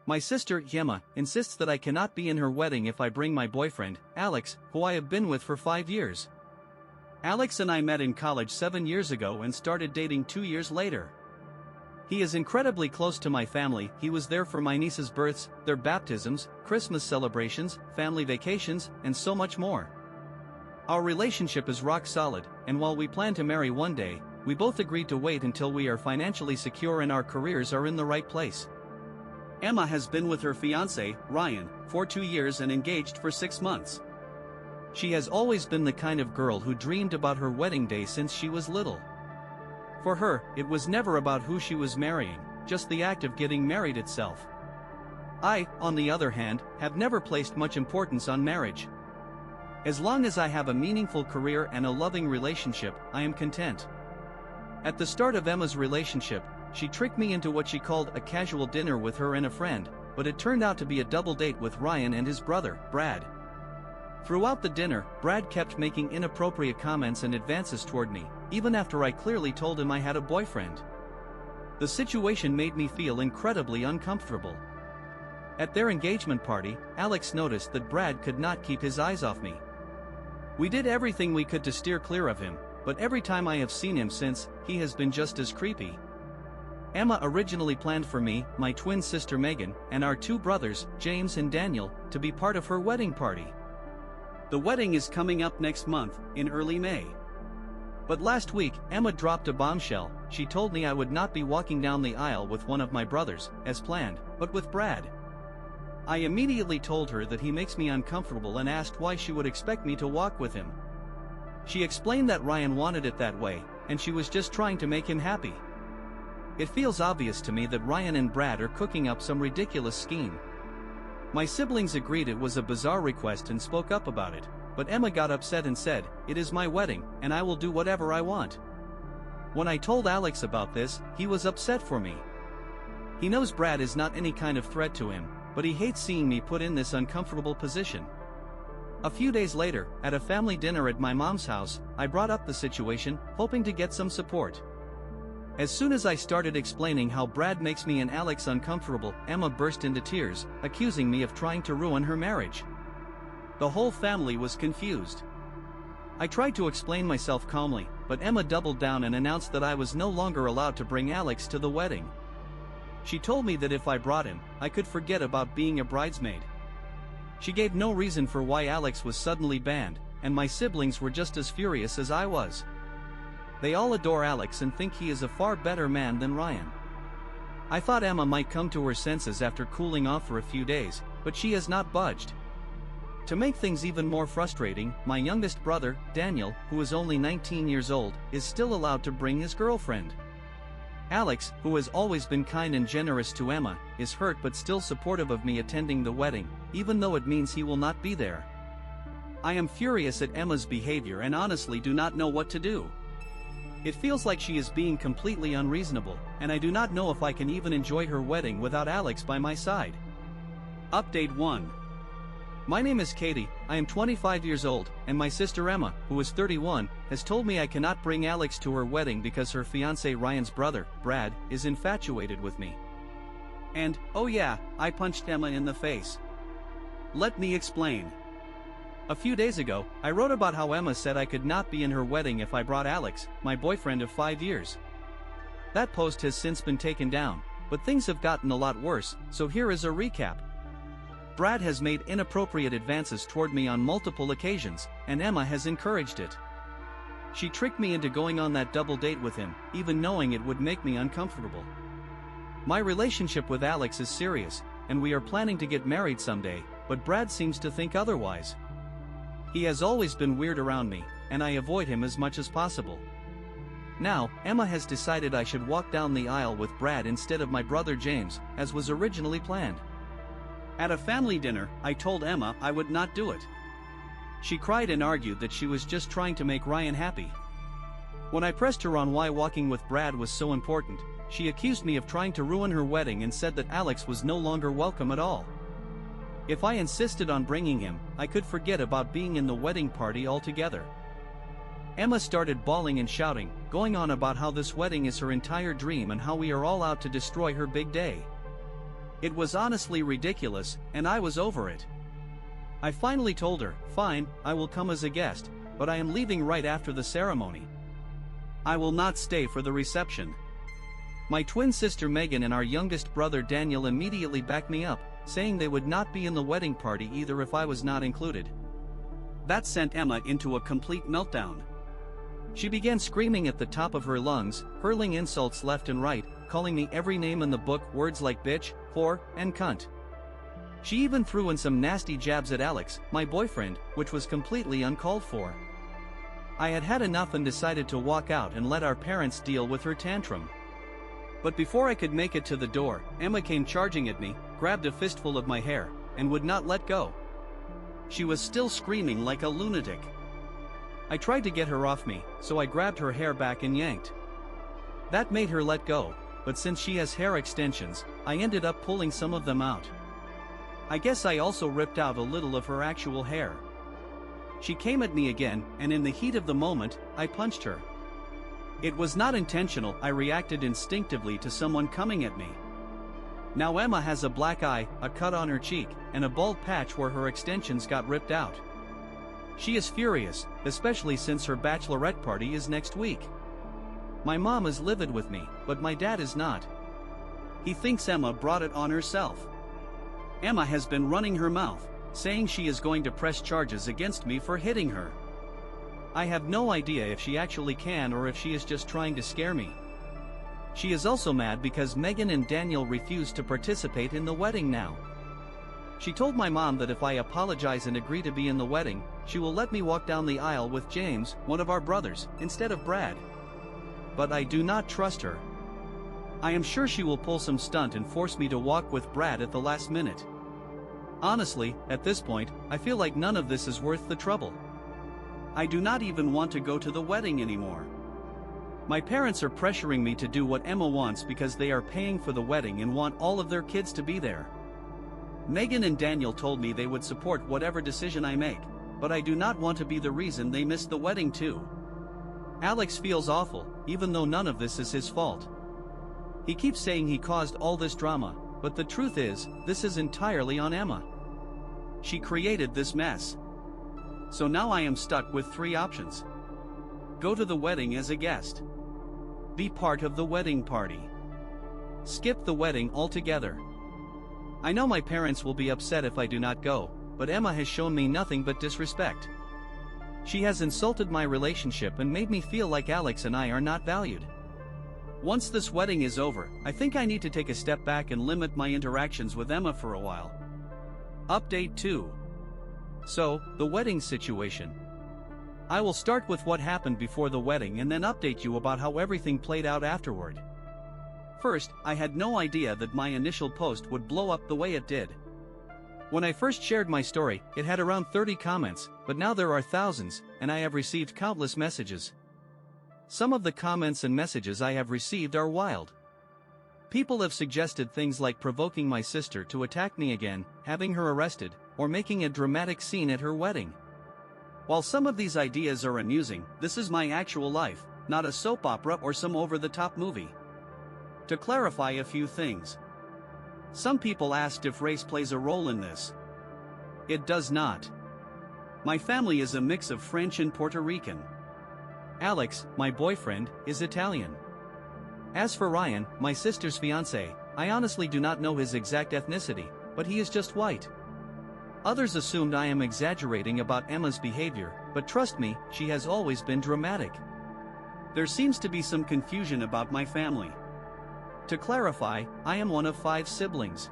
My sister, Gemma, insists that I cannot be in her wedding if I bring my boyfriend, Alex, who I have been with for 5 years. Alex and I met in college 7 years ago and started dating 2 years later. He is incredibly close to my family. He was there for my niece's births, their baptisms, Christmas celebrations, family vacations, and so much more. Our relationship is rock solid, and while we plan to marry one day, we both agreed to wait until we are financially secure and our careers are in the right place. Emma has been with her fiancé, Ryan, for 2 years and engaged for 6 months. She has always been the kind of girl who dreamed about her wedding day since she was little. For her, it was never about who she was marrying, just the act of getting married itself. I, on the other hand, have never placed much importance on marriage. As long as I have a meaningful career and a loving relationship, I am content. At the start of Emma's relationship, she tricked me into what she called a casual dinner with her and a friend, but it turned out to be a double date with Ryan and his brother, Brad. Throughout the dinner, Brad kept making inappropriate comments and advances toward me, even after I clearly told him I had a boyfriend. The situation made me feel incredibly uncomfortable. At their engagement party, Alex noticed that Brad could not keep his eyes off me. We did everything we could to steer clear of him, but every time I have seen him since, he has been just as creepy. Emma originally planned for me, my twin sister Megan, and our 2 brothers, James and Daniel, to be part of her wedding party. The wedding is coming up next month, in early May. But last week, Emma dropped a bombshell. She told me I would not be walking down the aisle with one of my brothers, as planned, but with Brad. I immediately told her that he makes me uncomfortable and asked why she would expect me to walk with him. She explained that Ryan wanted it that way, and she was just trying to make him happy. It feels obvious to me that Ryan and Brad are cooking up some ridiculous scheme. My siblings agreed it was a bizarre request and spoke up about it, but Emma got upset and said, "It is my wedding, and I will do whatever I want." When I told Alex about this, he was upset for me. He knows Brad is not any kind of threat to him, but he hates seeing me put in this uncomfortable position. A few days later, at a family dinner at my mom's house, I brought up the situation, hoping to get some support. As soon as I started explaining how Brad makes me and Alex uncomfortable, Emma burst into tears, accusing me of trying to ruin her marriage. The whole family was confused. I tried to explain myself calmly, but Emma doubled down and announced that I was no longer allowed to bring Alex to the wedding. She told me that if I brought him, I could forget about being a bridesmaid. She gave no reason for why Alex was suddenly banned, and my siblings were just as furious as I was. They all adore Alex and think he is a far better man than Ryan. I thought Emma might come to her senses after cooling off for a few days, but she has not budged. To make things even more frustrating, my youngest brother, Daniel, who is only 19 years old, is still allowed to bring his girlfriend. Alex, who has always been kind and generous to Emma, is hurt but still supportive of me attending the wedding, even though it means he will not be there. I am furious at Emma's behavior and honestly do not know what to do. It feels like she is being completely unreasonable, and I do not know if I can even enjoy her wedding without Alex by my side. Update 1. My name is Katie, I am 25 years old, and my sister Emma, who is 31, has told me I cannot bring Alex to her wedding because her fiancé Ryan's brother, Brad, is infatuated with me. And, oh yeah, I punched Emma in the face. Let me explain. A few days ago, I wrote about how Emma said I could not be in her wedding if I brought Alex, my boyfriend of 5 years. That post has since been taken down, but things have gotten a lot worse, so here is a recap. Brad has made inappropriate advances toward me on multiple occasions, and Emma has encouraged it. She tricked me into going on that double date with him, even knowing it would make me uncomfortable. My relationship with Alex is serious, and we are planning to get married someday, but Brad seems to think otherwise. He has always been weird around me, and I avoid him as much as possible. Now, Emma has decided I should walk down the aisle with Brad instead of my brother James, as was originally planned. At a family dinner, I told Emma I would not do it. She cried and argued that she was just trying to make Ryan happy. When I pressed her on why walking with Brad was so important, she accused me of trying to ruin her wedding and said that Alex was no longer welcome at all. If I insisted on bringing him, I could forget about being in the wedding party altogether. Emma started bawling and shouting, going on about how this wedding is her entire dream and how we are all out to destroy her big day. It was honestly ridiculous, and I was over it. I finally told her, "Fine, I will come as a guest, but I am leaving right after the ceremony. I will not stay for the reception." My twin sister Megan and our youngest brother Daniel immediately backed me up, saying they would not be in the wedding party either if I was not included. That sent Emma into a complete meltdown. She began screaming at the top of her lungs, hurling insults left and right, calling me every name in the book, words like bitch, whore, and cunt. She even threw in some nasty jabs at Alex, my boyfriend, which was completely uncalled for. I had had enough and decided to walk out and let our parents deal with her tantrum. But before I could make it to the door, Emma came charging at me, grabbed a fistful of my hair, and would not let go. She was still screaming like a lunatic. I tried to get her off me, so I grabbed her hair back and yanked. That made her let go, but since she has hair extensions, I ended up pulling some of them out. I guess I also ripped out a little of her actual hair. She came at me again, and in the heat of the moment, I punched her. It was not intentional, I reacted instinctively to someone coming at me. Now Emma has a black eye, a cut on her cheek, and a bald patch where her extensions got ripped out. She is furious, especially since her bachelorette party is next week. My mom is livid with me, but my dad is not. He thinks Emma brought it on herself. Emma has been running her mouth, saying she is going to press charges against me for hitting her. I have no idea if she actually can or if she is just trying to scare me. She is also mad because Megan and Daniel refused to participate in the wedding now. She told my mom that if I apologize and agree to be in the wedding, she will let me walk down the aisle with James, one of our brothers, instead of Brad. But I do not trust her. I am sure she will pull some stunt and force me to walk with Brad at the last minute. Honestly, at this point, I feel like none of this is worth the trouble. I do not even want to go to the wedding anymore. My parents are pressuring me to do what Emma wants because they are paying for the wedding and want all of their kids to be there. Megan and Daniel told me they would support whatever decision I make, but I do not want to be the reason they miss the wedding too. Alex feels awful, even though none of this is his fault. He keeps saying he caused all this drama, but the truth is, this is entirely on Emma. She created this mess. So now I am stuck with three options. Go to the wedding as a guest. Be part of the wedding party. Skip the wedding altogether. I know my parents will be upset if I do not go, but Emma has shown me nothing but disrespect. She has insulted my relationship and made me feel like Alex and I are not valued. Once this wedding is over, I think I need to take a step back and limit my interactions with Emma for a while. Update 2. So, the wedding situation. I will start with what happened before the wedding and then update you about how everything played out afterward. First, I had no idea that my initial post would blow up the way it did. When I first shared my story, it had around 30 comments, but now there are thousands, and I have received countless messages. Some of the comments and messages I have received are wild. People have suggested things like provoking my sister to attack me again, having her arrested, or making a dramatic scene at her wedding. While some of these ideas are amusing, this is my actual life, not a soap opera or some over-the-top movie. To clarify a few things. Some people asked if race plays a role in this. It does not. My family is a mix of French and Puerto Rican. Alex, my boyfriend, is Italian. As for Ryan, my sister's fiancé, I honestly do not know his exact ethnicity, but he is just white. Others assumed I am exaggerating about Emma's behavior, but trust me, she has always been dramatic. There seems to be some confusion about my family. To clarify, I am one of 5 siblings.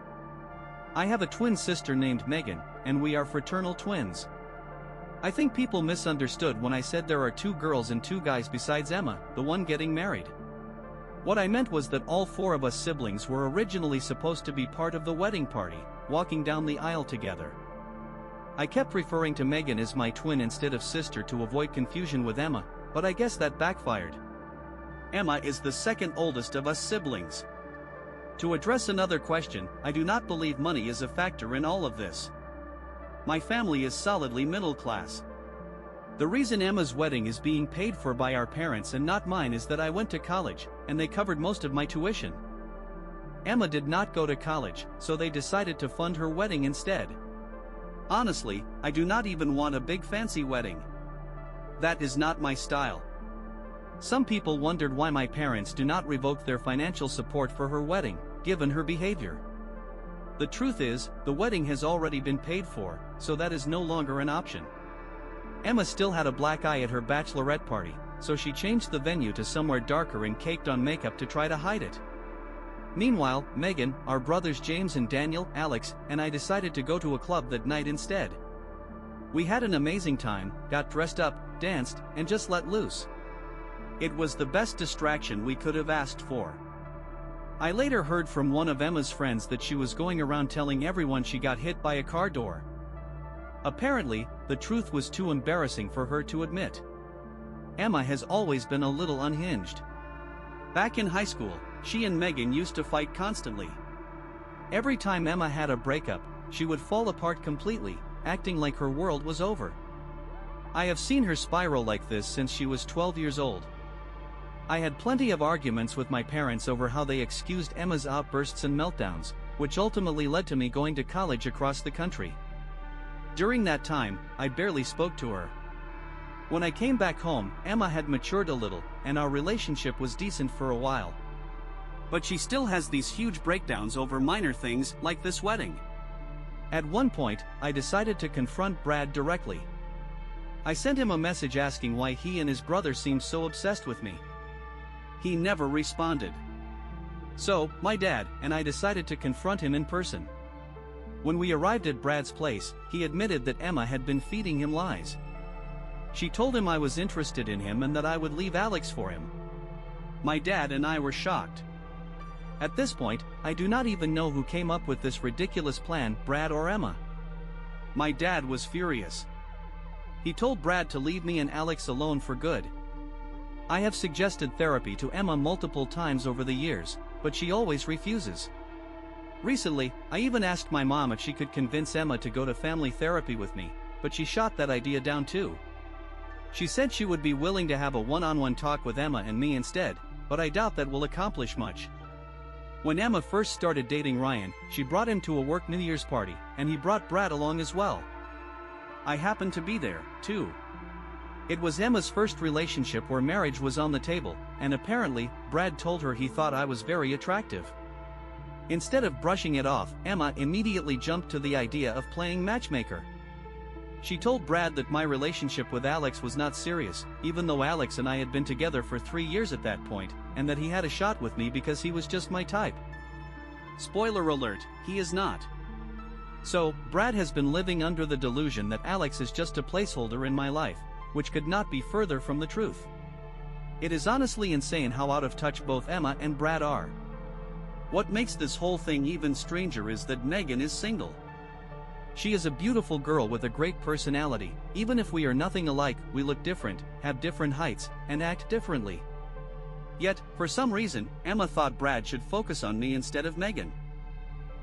I have a twin sister named Megan, and we are fraternal twins. I think people misunderstood when I said there are 2 girls and 2 guys besides Emma, the one getting married. What I meant was that all 4 of us siblings were originally supposed to be part of the wedding party, walking down the aisle together. I kept referring to Megan as my twin instead of sister to avoid confusion with Emma, but I guess that backfired. Emma is the second oldest of us siblings. To address another question, I do not believe money is a factor in all of this. My family is solidly middle class. The reason Emma's wedding is being paid for by our parents and not mine is that I went to college, and they covered most of my tuition. Emma did not go to college, so they decided to fund her wedding instead. Honestly, I do not even want a big fancy wedding. That is not my style. Some people wondered why my parents do not revoke their financial support for her wedding, given her behavior. The truth is, the wedding has already been paid for, so that is no longer an option. Emma still had a black eye at her bachelorette party, so she changed the venue to somewhere darker and caked on makeup to try to hide it. Meanwhile, Megan, our brothers James and Daniel, Alex, and I decided to go to a club that night instead. We had an amazing time, got dressed up, danced, and just let loose. It was the best distraction we could have asked for. I later heard from one of Emma's friends that she was going around telling everyone she got hit by a car door. Apparently, the truth was too embarrassing for her to admit. Emma has always been a little unhinged. Back in high school, she and Megan used to fight constantly. Every time Emma had a breakup, she would fall apart completely, acting like her world was over. I have seen her spiral like this since she was 12 years old. I had plenty of arguments with my parents over how they excused Emma's outbursts and meltdowns, which ultimately led to me going to college across the country. During that time, I barely spoke to her. When I came back home, Emma had matured a little, and our relationship was decent for a while. But she still has these huge breakdowns over minor things like this wedding. At one point, I decided to confront Brad directly. I sent him a message asking why he and his brother seemed so obsessed with me. He never responded. So, my dad and I decided to confront him in person. When we arrived at Brad's place, he admitted that Emma had been feeding him lies. She told him I was interested in him and that I would leave Alex for him. My dad and I were shocked. At this point, I do not even know who came up with this ridiculous plan, Brad or Emma. My dad was furious. He told Brad to leave me and Alex alone for good. I have suggested therapy to Emma multiple times over the years, but she always refuses. Recently, I even asked my mom if she could convince Emma to go to family therapy with me, but she shot that idea down too. She said she would be willing to have a one-on-one talk with Emma and me instead, but I doubt that will accomplish much. When Emma first started dating Ryan, she brought him to a work New Year's party, and he brought Brad along as well. I happened to be there, too. It was Emma's first relationship where marriage was on the table, and apparently, Brad told her he thought I was very attractive. Instead of brushing it off, Emma immediately jumped to the idea of playing matchmaker. She told Brad that my relationship with Alex was not serious, even though Alex and I had been together for 3 years at that point, and that he had a shot with me because he was just my type. Spoiler alert, he is not. So, Brad has been living under the delusion that Alex is just a placeholder in my life, which could not be further from the truth. It is honestly insane how out of touch both Emma and Brad are. What makes this whole thing even stranger is that Megan is single. She is a beautiful girl with a great personality. Even if we are nothing alike, we look different, have different heights, and act differently. Yet, for some reason, Emma thought Brad should focus on me instead of Megan.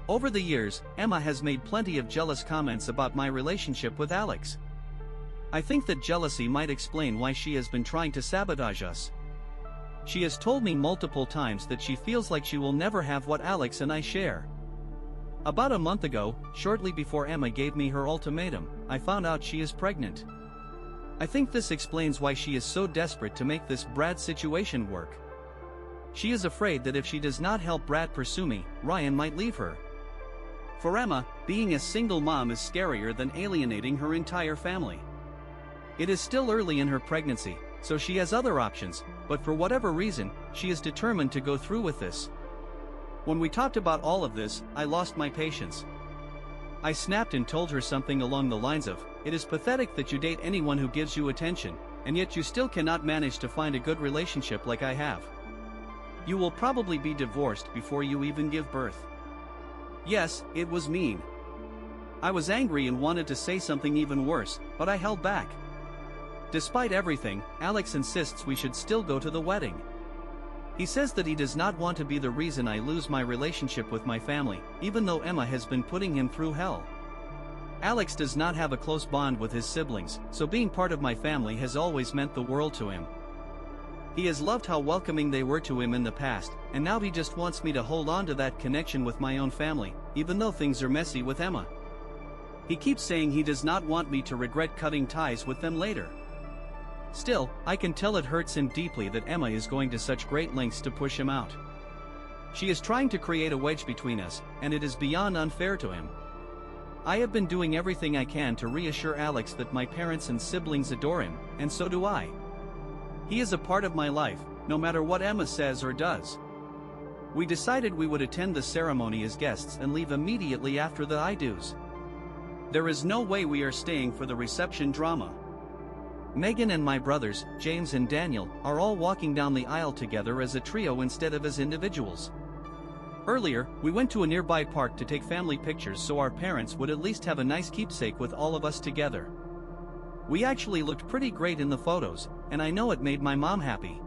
Over the years, Emma has made plenty of jealous comments about my relationship with Alex. I think that jealousy might explain why she has been trying to sabotage us. She has told me multiple times that she feels like she will never have what Alex and I share. About a month ago, shortly before Emma gave me her ultimatum, I found out she is pregnant. I think this explains why she is so desperate to make this Brad situation work. She is afraid that if she does not help Brad pursue me, Ryan might leave her. For Emma, being a single mom is scarier than alienating her entire family. It is still early in her pregnancy, so she has other options, but for whatever reason, she is determined to go through with this. When we talked about all of this, I lost my patience. I snapped and told her something along the lines of, "It is pathetic that you date anyone who gives you attention, and yet you still cannot manage to find a good relationship like I have. You will probably be divorced before you even give birth." Yes, it was mean. I was angry and wanted to say something even worse, but I held back. Despite everything, Alex insists we should still go to the wedding. He says that he does not want to be the reason I lose my relationship with my family, even though Emma has been putting him through hell. Alex does not have a close bond with his siblings, so being part of my family has always meant the world to him. He has loved how welcoming they were to him in the past, and now he just wants me to hold on to that connection with my own family, even though things are messy with Emma. He keeps saying he does not want me to regret cutting ties with them later. Still, I can tell it hurts him deeply that Emma is going to such great lengths to push him out. She is trying to create a wedge between us, and it is beyond unfair to him. I have been doing everything I can to reassure Alex that my parents and siblings adore him, and so do I. He is a part of my life, no matter what Emma says or does. We decided we would attend the ceremony as guests and leave immediately after the I-dos. There is no way we are staying for the reception drama. Megan and my brothers, James and Daniel, are all walking down the aisle together as a trio instead of as individuals. Earlier, we went to a nearby park to take family pictures so our parents would at least have a nice keepsake with all of us together. We actually looked pretty great in the photos, and I know it made my mom happy.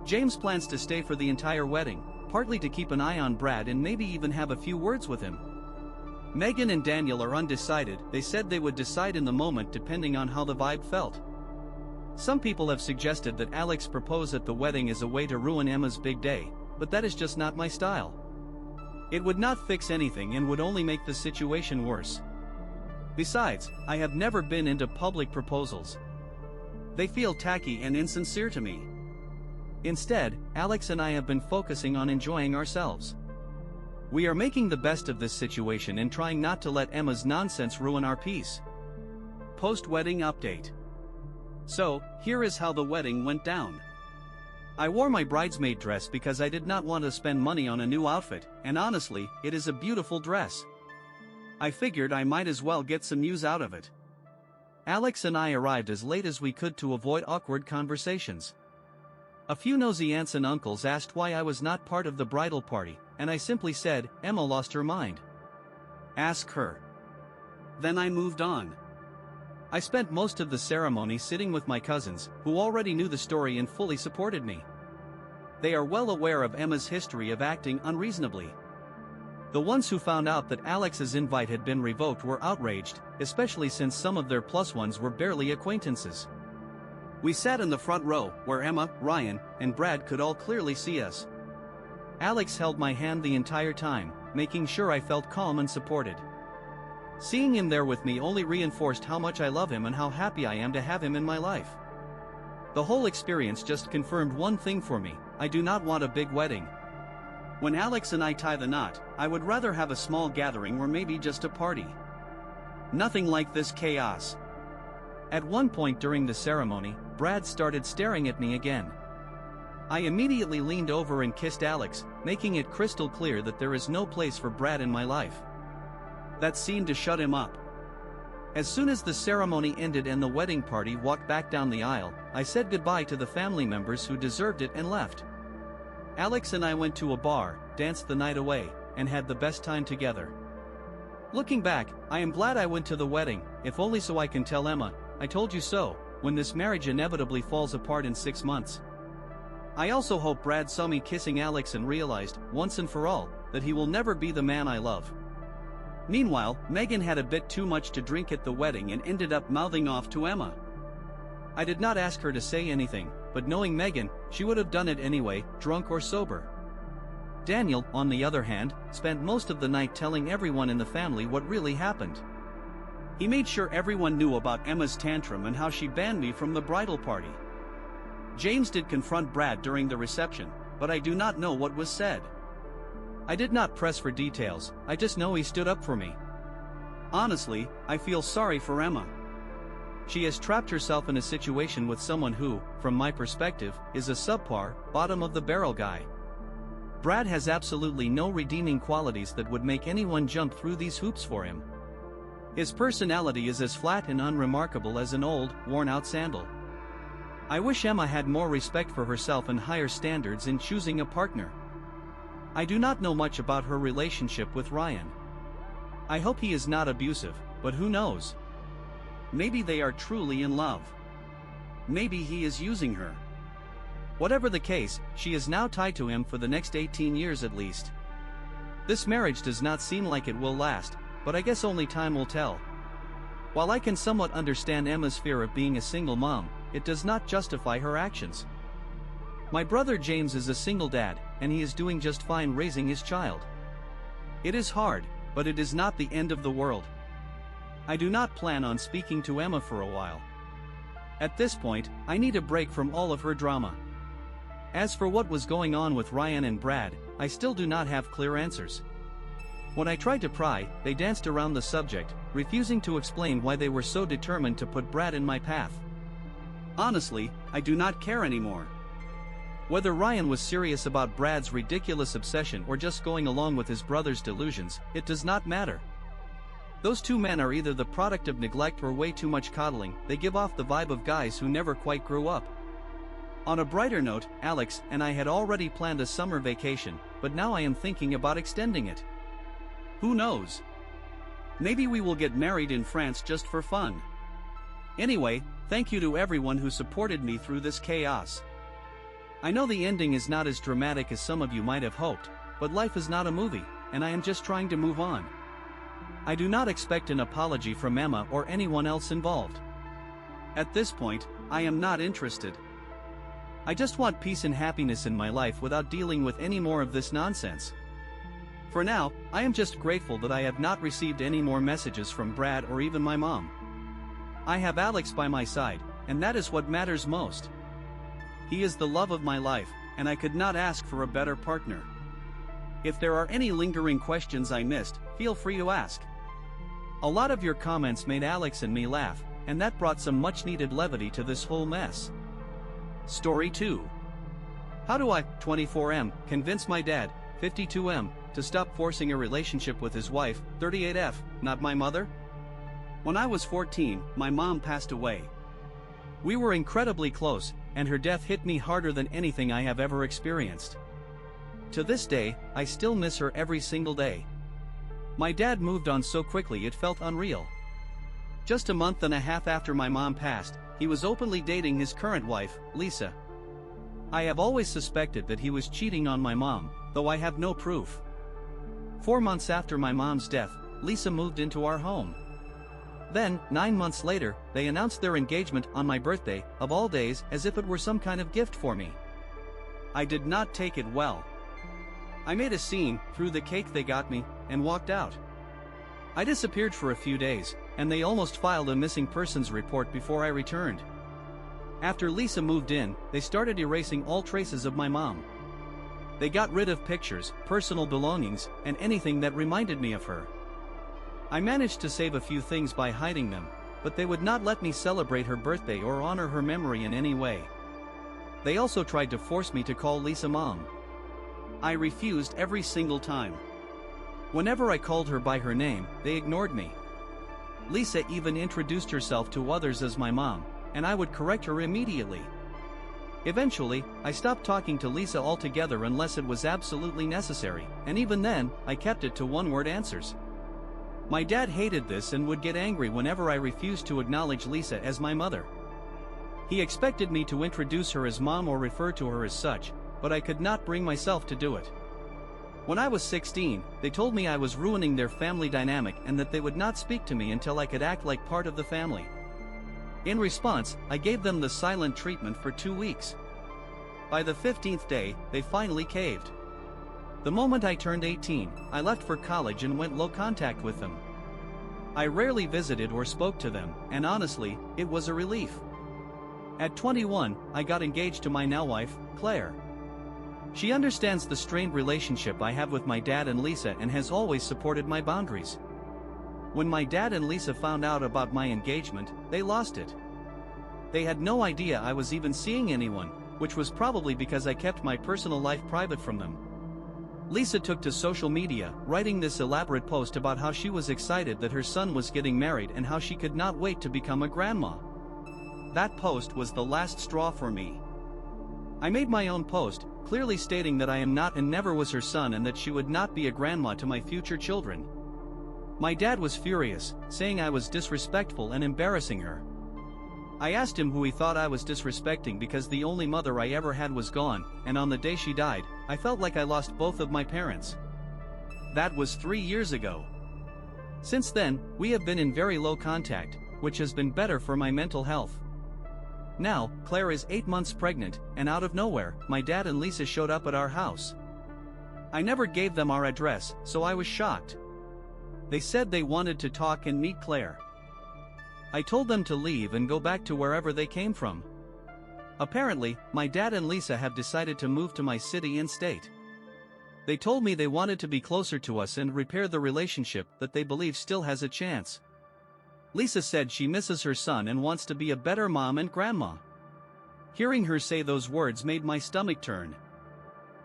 James plans to stay for the entire wedding, partly to keep an eye on Brad and maybe even have a few words with him. Megan and Daniel are undecided. They said they would decide in the moment depending on how the vibe felt. Some people have suggested that Alex propose at the wedding as a way to ruin Emma's big day, but that is just not my style. It would not fix anything and would only make the situation worse. Besides, I have never been into public proposals. They feel tacky and insincere to me. Instead, Alex and I have been focusing on enjoying ourselves. We are making the best of this situation and trying not to let Emma's nonsense ruin our peace. Post-wedding update. So, here is how the wedding went down. I wore my bridesmaid dress because I did not want to spend money on a new outfit, and honestly, it is a beautiful dress. I figured I might as well get some use out of it. Alex and I arrived as late as we could to avoid awkward conversations. A few nosy aunts and uncles asked why I was not part of the bridal party, and I simply said, Emma lost her mind. Ask her. Then I moved on. I spent most of the ceremony sitting with my cousins, who already knew the story and fully supported me. They are well aware of Emma's history of acting unreasonably. The ones who found out that Alex's invite had been revoked were outraged, especially since some of their plus ones were barely acquaintances. We sat in the front row, where Emma, Ryan, and Brad could all clearly see us. Alex held my hand the entire time, making sure I felt calm and supported. Seeing him there with me only reinforced how much I love him and how happy I am to have him in my life. The whole experience just confirmed one thing for me: I do not want a big wedding. When Alex and I tie the knot, I would rather have a small gathering or maybe just a party. Nothing like this chaos. At one point during the ceremony, Brad started staring at me again. I immediately leaned over and kissed Alex, making it crystal clear that there is no place for Brad in my life. That seemed to shut him up. As soon as the ceremony ended and the wedding party walked back down the aisle, I said goodbye to the family members who deserved it and left. Alex and I went to a bar, danced the night away, and had the best time together. Looking back, I am glad I went to the wedding, if only so I can tell Emma, I told you so, when this marriage inevitably falls apart in 6 months. I also hope Brad saw me kissing Alex and realized, once and for all, that he will never be the man I love. Meanwhile, Megan had a bit too much to drink at the wedding and ended up mouthing off to Emma. I did not ask her to say anything, but knowing Megan, she would have done it anyway, drunk or sober. Daniel, on the other hand, spent most of the night telling everyone in the family what really happened. He made sure everyone knew about Emma's tantrum and how she banned me from the bridal party. James did confront Brad during the reception, but I do not know what was said. I did not press for details, I just know he stood up for me. Honestly, I feel sorry for Emma. She has trapped herself in a situation with someone who, from my perspective, is a subpar, bottom-of-the-barrel guy. Brad has absolutely no redeeming qualities that would make anyone jump through these hoops for him. His personality is as flat and unremarkable as an old, worn-out sandal. I wish Emma had more respect for herself and higher standards in choosing a partner. I do not know much about her relationship with Ryan. I hope he is not abusive, but who knows? Maybe they are truly in love. Maybe he is using her. Whatever the case, she is now tied to him for the next 18 years at least. This marriage does not seem like it will last, but I guess only time will tell. While I can somewhat understand Emma's fear of being a single mom, it does not justify her actions. My brother James is a single dad, and he is doing just fine raising his child. It is hard, but it is not the end of the world. I do not plan on speaking to Emma for a while. At this point, I need a break from all of her drama. As for what was going on with Ryan and Brad, I still do not have clear answers. When I tried to pry, they danced around the subject, refusing to explain why they were so determined to put Brad in my path. Honestly, I do not care anymore. Whether Ryan was serious about Brad's ridiculous obsession or just going along with his brother's delusions, it does not matter. Those two men are either the product of neglect or way too much coddling. They give off the vibe of guys who never quite grew up. On a brighter note, Alex and I had already planned a summer vacation, but now I am thinking about extending it. Who knows? Maybe we will get married in France just for fun. Anyway, thank you to everyone who supported me through this chaos. I know the ending is not as dramatic as some of you might have hoped, but life is not a movie, and I am just trying to move on. I do not expect an apology from Emma or anyone else involved. At this point, I am not interested. I just want peace and happiness in my life without dealing with any more of this nonsense. For now, I am just grateful that I have not received any more messages from Brad or even my mom. I have Alex by my side, and that is what matters most. He is the love of my life, and I could not ask for a better partner. If there are any lingering questions I missed, feel free to ask. A lot of your comments made Alex and me laugh, and that brought some much-needed levity to this whole mess. Story 2. How do I, 24M, convince my dad, 52M, to stop forcing a relationship with his wife, 38F, not my mother? When I was 14, my mom passed away. We were incredibly close, and her death hit me harder than anything I have ever experienced. To this day, I still miss her every single day. My dad moved on so quickly it felt unreal. Just a month and a half after my mom passed, he was openly dating his current wife, Lisa. I have always suspected that he was cheating on my mom, though I have no proof. 4 months after my mom's death, Lisa moved into our home. Then, 9 months later, they announced their engagement on my birthday, of all days, as if it were some kind of gift for me. I did not take it well. I made a scene, threw the cake they got me, and walked out. I disappeared for a few days, and they almost filed a missing persons report before I returned. After Lisa moved in, they started erasing all traces of my mom. They got rid of pictures, personal belongings, and anything that reminded me of her. I managed to save a few things by hiding them, but they would not let me celebrate her birthday or honor her memory in any way. They also tried to force me to call Lisa Mom. I refused every single time. Whenever I called her by her name, they ignored me. Lisa even introduced herself to others as my mom, and I would correct her immediately. Eventually, I stopped talking to Lisa altogether unless it was absolutely necessary, and even then, I kept it to one-word answers. My dad hated this and would get angry whenever I refused to acknowledge Lisa as my mother. He expected me to introduce her as mom or refer to her as such, but I could not bring myself to do it. When I was 16, they told me I was ruining their family dynamic and that they would not speak to me until I could act like part of the family. In response, I gave them the silent treatment for 2 weeks. By the 15th day, they finally caved. The moment I turned 18, I left for college and went low contact with them. I rarely visited or spoke to them, and honestly, it was a relief. At 21, I got engaged to my now wife, Claire. She understands the strained relationship I have with my dad and Lisa and has always supported my boundaries. When my dad and Lisa found out about my engagement, they lost it. They had no idea I was even seeing anyone, which was probably because I kept my personal life private from them. Lisa took to social media, writing this elaborate post about how she was excited that her son was getting married and how she could not wait to become a grandma. That post was the last straw for me. I made my own post, clearly stating that I am not and never was her son and that she would not be a grandma to my future children. My dad was furious, saying I was disrespectful and embarrassing her. I asked him who he thought I was disrespecting because the only mother I ever had was gone, and on the day she died, I felt like I lost both of my parents. That was 3 years ago. Since then, we have been in very low contact, which has been better for my mental health. Now, Claire is 8 months pregnant, and out of nowhere, my dad and Lisa showed up at our house. I never gave them our address, so I was shocked. They said they wanted to talk and meet Claire. I told them to leave and go back to wherever they came from. Apparently, my dad and Lisa have decided to move to my city and state. They told me they wanted to be closer to us and repair the relationship that they believe still has a chance. Lisa said she misses her son and wants to be a better mom and grandma. Hearing her say those words made my stomach turn.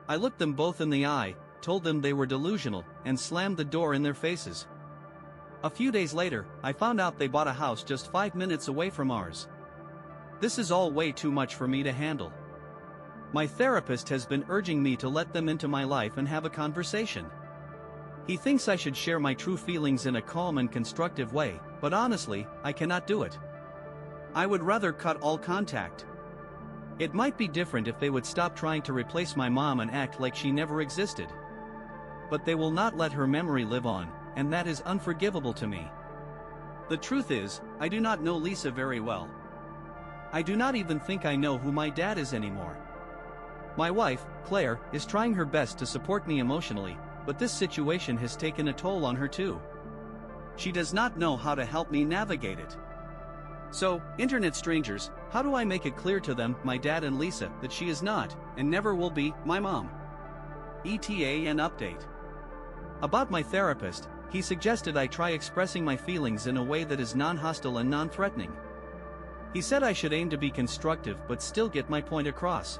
I looked them both in the eye, told them they were delusional, and slammed the door in their faces. A few days later, I found out they bought a house just 5 minutes away from ours. This is all way too much for me to handle. My therapist has been urging me to let them into my life and have a conversation. He thinks I should share my true feelings in a calm and constructive way, but honestly, I cannot do it. I would rather cut all contact. It might be different if they would stop trying to replace my mom and act like she never existed. But they will not let her memory live on, and that is unforgivable to me. The truth is, I do not know Lisa very well. I do not even think I know who my dad is anymore. My wife, Claire, is trying her best to support me emotionally, but this situation has taken a toll on her too. She does not know how to help me navigate it. So, internet strangers, how do I make it clear to them, my dad and Lisa, that she is not, and never will be, my mom? ETA an update. About my therapist, he suggested I try expressing my feelings in a way that is non-hostile and non-threatening. He said I should aim to be constructive but still get my point across.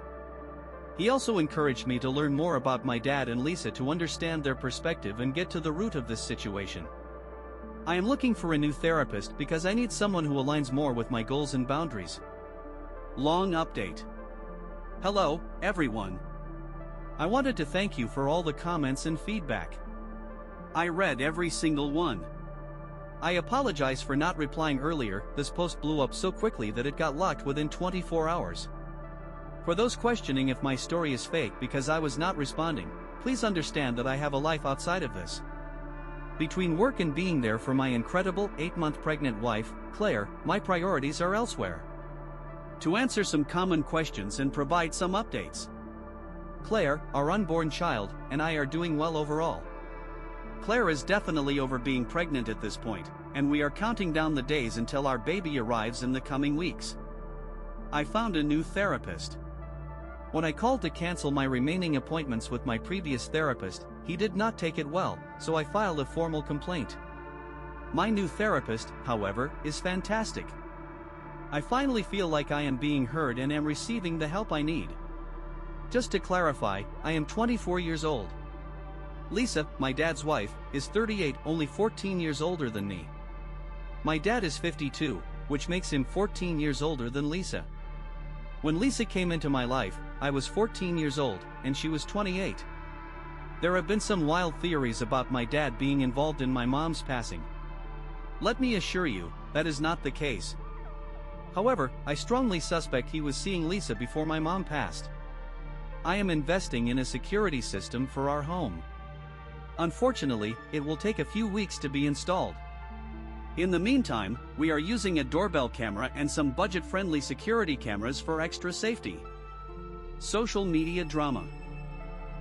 He also encouraged me to learn more about my dad and Lisa to understand their perspective and get to the root of this situation. I am looking for a new therapist because I need someone who aligns more with my goals and boundaries. Long update. Hello, everyone. I wanted to thank you for all the comments and feedback. I read every single one. I apologize for not replying earlier. This post blew up so quickly that it got locked within 24 hours. For those questioning if my story is fake because I was not responding, please understand that I have a life outside of this. Between work and being there for my incredible 8-month pregnant wife, Claire, my priorities are elsewhere. To answer some common questions and provide some updates. Claire, our unborn child, and I are doing well overall. Claire is definitely over being pregnant at this point, and we are counting down the days until our baby arrives in the coming weeks. I found a new therapist. When I called to cancel my remaining appointments with my previous therapist, he did not take it well, so I filed a formal complaint. My new therapist, however, is fantastic. I finally feel like I am being heard and am receiving the help I need. Just to clarify, I am 24 years old. Lisa, my dad's wife, is 38, only 14 years older than me. My dad is 52, which makes him 14 years older than Lisa. When Lisa came into my life, I was 14 years old, and she was 28. There have been some wild theories about my dad being involved in my mom's passing. Let me assure you, that is not the case. However, I strongly suspect he was seeing Lisa before my mom passed. I am investing in a security system for our home. Unfortunately, it will take a few weeks to be installed. In the meantime, we are using a doorbell camera and some budget-friendly security cameras for extra safety. Social media drama.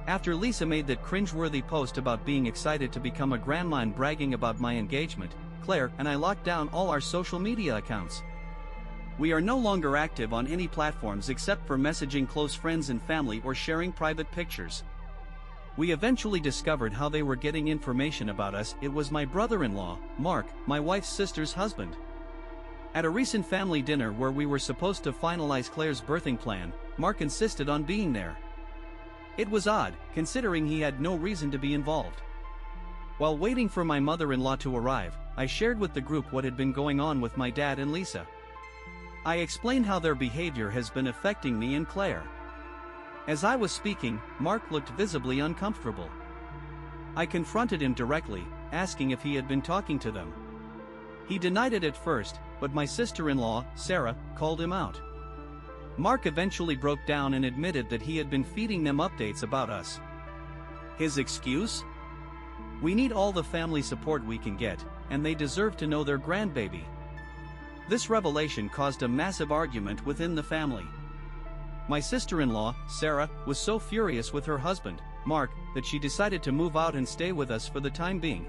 After Lisa made that cringeworthy post about being excited to become a grandma and bragging about my engagement, Claire and I locked down all our social media accounts. We are no longer active on any platforms except for messaging close friends and family or sharing private pictures. We eventually discovered how they were getting information about us. It was my brother-in-law, Mark, my wife's sister's husband. At a recent family dinner where we were supposed to finalize Claire's birthing plan, Mark insisted on being there. It was odd, considering he had no reason to be involved. While waiting for my mother-in-law to arrive, I shared with the group what had been going on with my dad and Lisa. I explained how their behavior has been affecting me and Claire. As I was speaking, Mark looked visibly uncomfortable. I confronted him directly, asking if he had been talking to them. He denied it at first, but my sister-in-law, Sarah, called him out. Mark eventually broke down and admitted that he had been feeding them updates about us. His excuse? We need all the family support we can get, and they deserve to know their grandbaby. This revelation caused a massive argument within the family. My sister-in-law, Sarah, was so furious with her husband, Mark, that she decided to move out and stay with us for the time being.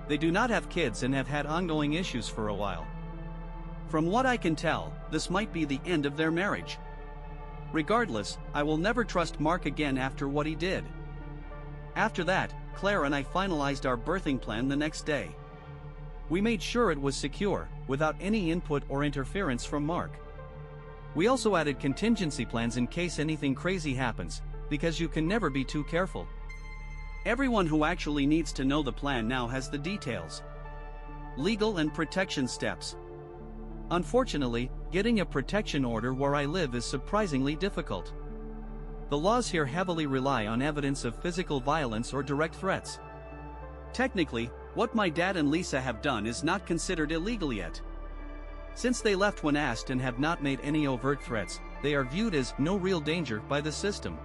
They do not have kids and have had ongoing issues for a while. From what I can tell, this might be the end of their marriage. Regardless, I will never trust Mark again after what he did. After that, Claire and I finalized our birthing plan the next day. We made sure it was secure, without any input or interference from Mark. We also added contingency plans in case anything crazy happens, because you can never be too careful. Everyone who actually needs to know the plan now has the details. Legal and protection steps. Unfortunately, getting a protection order where I live is surprisingly difficult. The laws here heavily rely on evidence of physical violence or direct threats. Technically, what my dad and Lisa have done is not considered illegal yet. Since they left when asked and have not made any overt threats, they are viewed as no real danger by the system.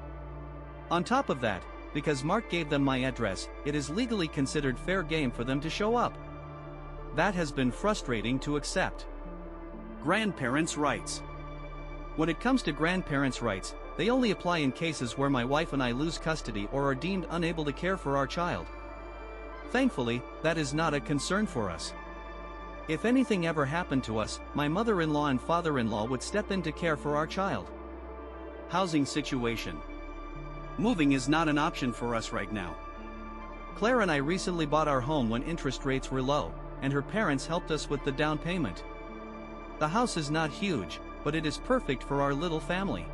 On top of that, because Mark gave them my address, it is legally considered fair game for them to show up. That has been frustrating to accept. Grandparents' rights. When it comes to grandparents' rights, they only apply in cases where my wife and I lose custody or are deemed unable to care for our child. Thankfully, that is not a concern for us. If anything ever happened to us, my mother-in-law and father-in-law would step in to care for our child. Housing situation. Moving is not an option for us right now. Claire and I recently bought our home when interest rates were low, and her parents helped us with the down payment. The house is not huge, but it is perfect for our little family.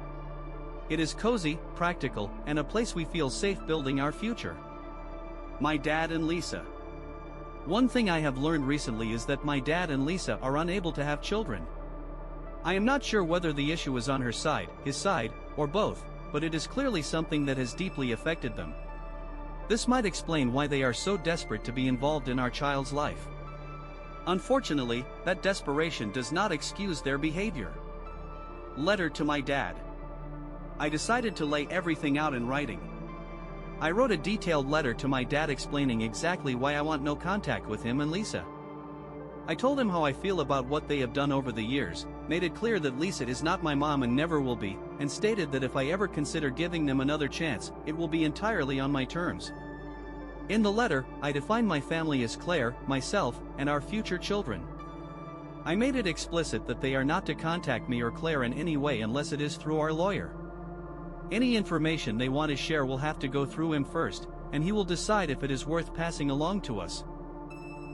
It is cozy, practical, and a place we feel safe building our future. My dad and Lisa. One thing I have learned recently is that my dad and Lisa are unable to have children. I am not sure whether the issue is on her side, his side, or both, but it is clearly something that has deeply affected them. This might explain why they are so desperate to be involved in our child's life. Unfortunately, that desperation does not excuse their behavior. Letter to my dad. I decided to lay everything out in writing. I wrote a detailed letter to my dad explaining exactly why I want no contact with him and Lisa. I told him how I feel about what they have done over the years, made it clear that Lisa is not my mom and never will be, and stated that if I ever consider giving them another chance, it will be entirely on my terms. In the letter, I defined my family as Claire, myself, and our future children. I made it explicit that they are not to contact me or Claire in any way unless it is through our lawyer. Any information they want to share will have to go through him first, and he will decide if it is worth passing along to us.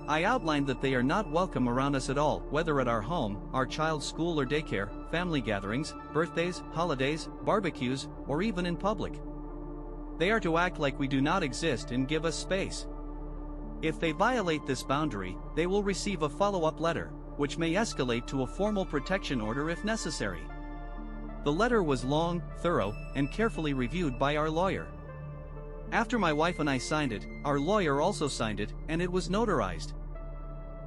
I outlined that they are not welcome around us at all, whether at our home, our child's school or daycare, family gatherings, birthdays, holidays, barbecues, or even in public. They are to act like we do not exist and give us space. If they violate this boundary, they will receive a follow-up letter, which may escalate to a formal protection order if necessary. The letter was long, thorough, and carefully reviewed by our lawyer. After my wife and I signed it, our lawyer also signed it, and it was notarized.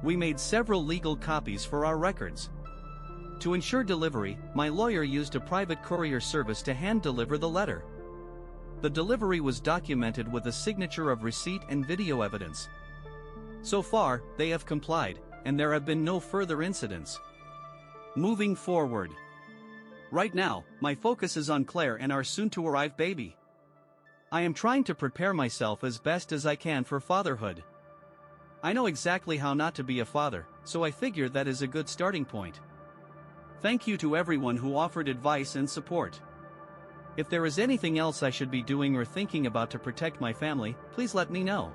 We made several legal copies for our records. To ensure delivery, my lawyer used a private courier service to hand-deliver the letter. The delivery was documented with a signature of receipt and video evidence. So far, they have complied, and there have been no further incidents. Moving forward. Right now, my focus is on Claire and our soon-to-arrive baby. I am trying to prepare myself as best as I can for fatherhood. I know exactly how not to be a father, so I figure that is a good starting point. Thank you to everyone who offered advice and support. If there is anything else I should be doing or thinking about to protect my family, please let me know.